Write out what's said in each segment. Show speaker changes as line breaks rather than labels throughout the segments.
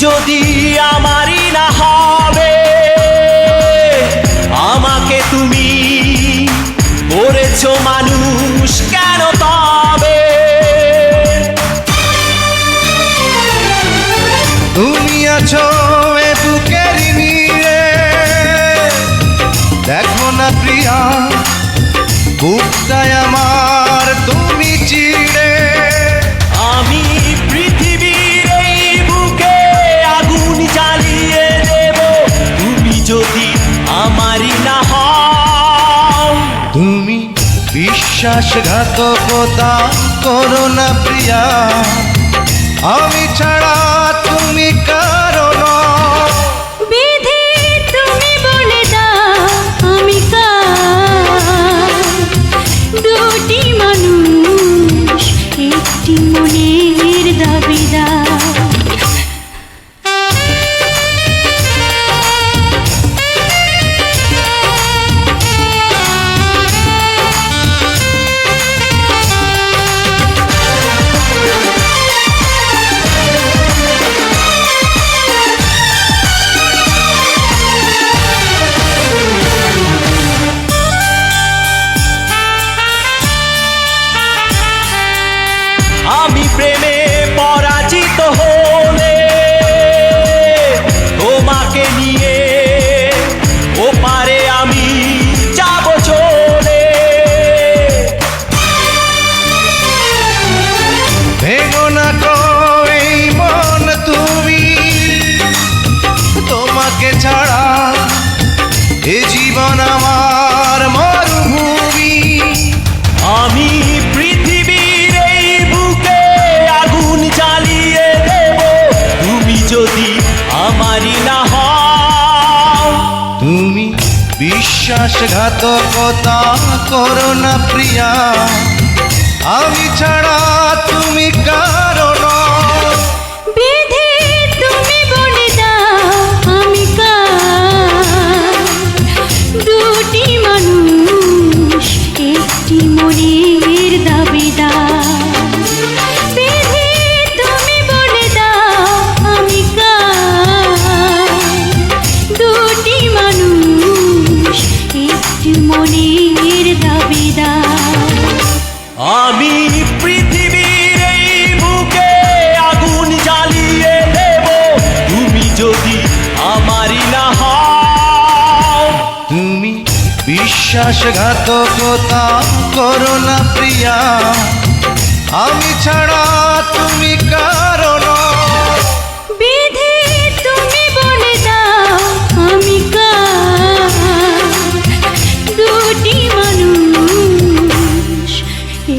যদি আমারই না হবে, আমাকে তুমি করেছো মানুষ কেন তবে?
তুমি আছো এ বুকের নীড়ে, দেখো না প্রিয়া বুকটায় আমার তুমি চিড়ে।
আমি পৃথিবীর এই বুকে আগুন জ্বালিয়ে দেব, তুমি যদি আমারই না হও।
তুমি বিশ্বাসঘাতকতা করো না প্রিয়া, আমি ছাড়া তুমি কারো নও।
বিধি তুমি বলে দাও আমি কার, দুটি মানুষ একটি মনের দাবিদার।
আমি প্রেমে পরাজিত হলে তোমাকে নিয়ে ওপারে আমি যাব চলে।
ভেঙো না গো এই মন তুমি, তোমাকে ছাড়া এ জীবন আমার মরুভূমি।
আমি পৃথিবীর এই বুকে আগুন জ্বালিয়ে দেব, তুমি যদি আমারই না হও।
তুমি বিশ্বাসঘাতকতা করো না প্রিয়া, আমি ছাড়া তুমি কারো নও।
বিধি তুমি বলে দাও আমি কার, দুটি মানুষ একটি মনের দাবিদার। বিধি তুমি বলে দাও আমি কার, দুটি মানুষ একটি মনের দাবিদার।
আমি পৃথিবীর এই বুকে আগুন জ্বালিয়ে দেব, তুমি যদি আমারই না হও।
তুমি বিশ্বাসঘাতকতা করো না প্রিয়া, আমি ছাড়া তুমি কারো নও।
বিধি তুমি বলে দাও আমি কার, দুটি মানুষ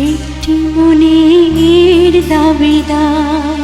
একটি মনের দাবিদার।